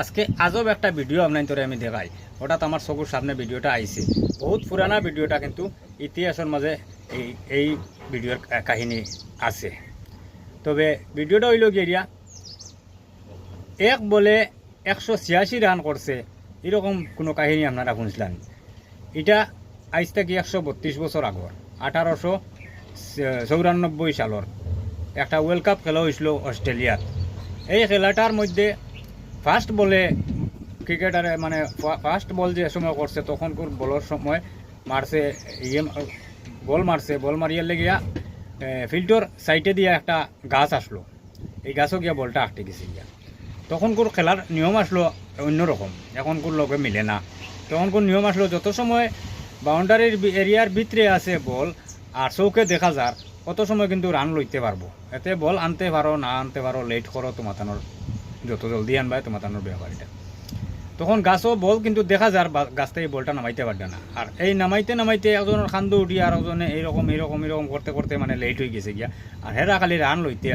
আজকে আজব একটা ভিডিও আপনার আমি দেখাই। হঠাৎ আমার চকুর সামনে ভিডিওটা আইছে। বহুত পুরানা ভিডিওটা, কিন্তু ইতিহাসের মাঝে এই ভিডিওর কাহিনী আছে। তবে ভিডিওটা হইল গিয়া এক বলে 186 রান করছে, এরকম কোনো কাহিনী আপনারা শুনছিলেন? এটা আজ থেকে 132 বছর আগর 1894 সালের একটা ওয়ার্ল্ড কাপ খেলা হয়েছিল অস্ট্রেলিয়াত। এই খেলাটার মধ্যে ফার্স্ট বলে ক্রিকেটারে মানে ফার্স্ট বল যে সময় করছে তখন বলার সময় মারছে বল মারিয়ার লেগিয়া ফিল্ডর সাইডে দিয়ে একটা গাছ আসলো। এই গাছও গিয়া বলটা আটকে গেছে গিয়া। তখন খেলার নিয়ম আসলো অন্যরকম, এখন লগে মিলে না। তখন নিয়ম আসলো যত সময় বাউন্ডারির এরিয়ার ভিতরে আছে বল আর চৌকে দেখা যার অত সময় কিন্তু রান লইতে পারবো। এতে বল আনতে পারো না আনতে পারো, লেট করো তোমাতানোর, যত জলদি আনবাই তোমাতানোর ব্যাপারটা। তখন গাছও বল কিন্তু দেখা যার গাছ থেকে বলটা নামাইতে পারবে না। আর এই নামাইতে একজনের খান্দু উঠি আর একজনে এইরকম করতে করতে মানে লেট হয়ে গেছে গিয়া। আর হেরা খালি রান লইতে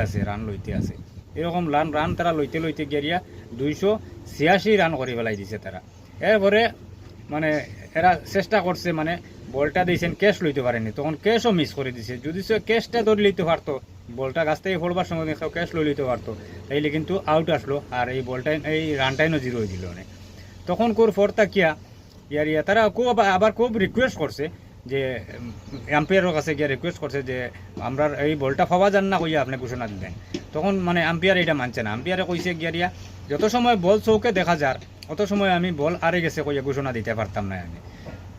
আছে এরকম রান তারা লইতে গিয়া 286 রান করে ফেলাই দিছে তারা। এরপরে মানে এরা চেষ্টা করছে, মানে বলটা দিয়েছেন ক্যাশ লইতে পারেনি, তখন ক্যাশও মিস করে দিছে। যদি সে ক্যাশটা ধরে লইতে পারতো, বলটা গাছ থেকে পড়বার সময় ক্যাশ লই লইতে পারতো, তাইলে কিন্তু আউট আসলো আর এই বলটাই এই রানটাইনও জিরো হয়ে দিল। তখন পর তাকিয়া তারা আবার খুব রিকোয়েস্ট করছে যে আম্পায়ারের কাছে গিয়ে রিকোয়েস্ট করছে যে আমরা এই বলটা পাওয়া যান না কইয়া আপনি ঘোষণা দিলেন। তখন মানে আম্পায়ার এটা মানছে না। আম্পায়ারে কইছে গিয়া যত সময় বল চৌকে দেখা যার অত সময় আমি বল আরে গেছে কইয়া ঘোষণা দিতে পারতাম না আমি।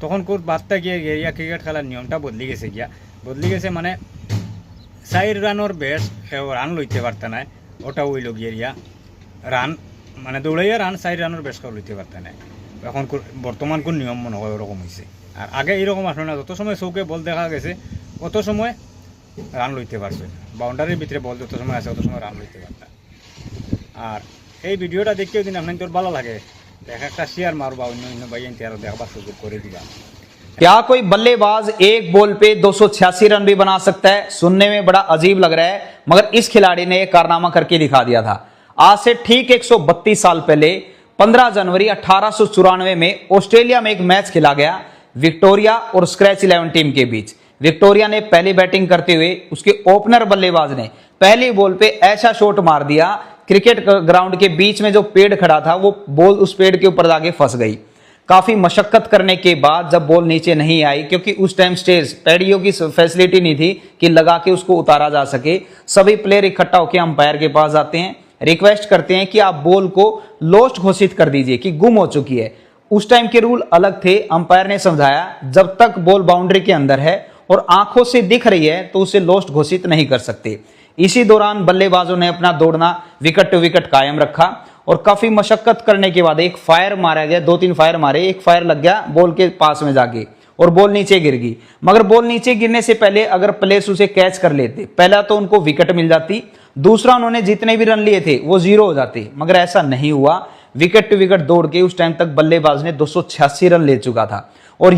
তখন বাদটা গিয়ে ক্রিকেট খেলার নিয়মটা বদলি গেছে মানে 4 রানের বেশ রান লইতে পারত না, ওটা ওই গিয়া রান মানে দৌড়াইয়া রান 4 রানের বেশ লইতে পারত না। এখন বর্তমান কোন নিয়ম মনে হয় ওরকম হয়েছে। আর আগে এইরকম আসলে না, যত সময় চৌকে বল দেখা গেছে অত সময় রান লইতে পারছে। বাউন্ডারির ভিতরে বল যত সময় আছে অত সময় রান লইতে পারতাম। আর এই ভিডিওটা দেখতেও দিন আপনার তোর ভালো লাগে, একটা শেয়ার মারবা, অন্য ভাই দেখবার সুযোগ করে দিবা। क्या कोई बल्लेबाज एक बॉल पे 286 रन भी बना सकता है? सुनने में बड़ा अजीब लग रहा है, मगर इस खिलाड़ी ने कारनामा करके दिखा दिया था। आज से ठीक 132 साल पहले 15 जनवरी 1894 में ऑस्ट्रेलिया में एक मैच खेला गया विक्टोरिया और स्क्रैच 11 टीम के बीच। विक्टोरिया ने पहली बैटिंग करते हुए उसके ओपनर बल्लेबाज ने पहली बॉल पे ऐसा शॉट मार दिया, क्रिकेट ग्राउंड के बीच में जो पेड़ खड़ा था वो बॉल उस पेड़ के ऊपर जाके फंस गई। काफी मशक्कत करने के बाद जब बॉल नीचे नहीं आई, क्योंकि उस टाइम स्टेज पैडियो की फैसिलिटी नहीं थी कि लगा के उसको उतारा जा सके, सभी प्लेयर इकट्ठा होकर अंपायर के पास आते हैं, रिक्वेस्ट करते हैं कि आप बॉल को लॉस्ट घोषित कर दीजिए कि गुम हो चुकी है। उस टाइम के रूल अलग थे। अंपायर ने समझाया जब तक बॉल बाउंड्री के अंदर है और आंखों से दिख रही है तो उसे लॉस्ट घोषित नहीं कर सकते। इसी दौरान बल्लेबाजों ने अपना दौड़ना विकेट टू विकेट कायम रखा और काफी मशक्कत करने के बाद एक फायर मारा गया, 2-3 फायर मारे, एक फायर लग गया बॉल के पास में जाके और बॉल नीचे गिर गई। मगर बॉल नीचे गिरने से पहले अगर प्लेयर्स उसे कैच कर लेते, पहला तो उनको विकेट मिल जाती, दूसरा उन्होंने जितने भी रन लिए थे वो जीरो हो जाते, मगर ऐसा नहीं हुआ। विकेट टू विकेट दौड़ के उस टाइम तक बल्लेबाज ने 286 रन ले चुका था। और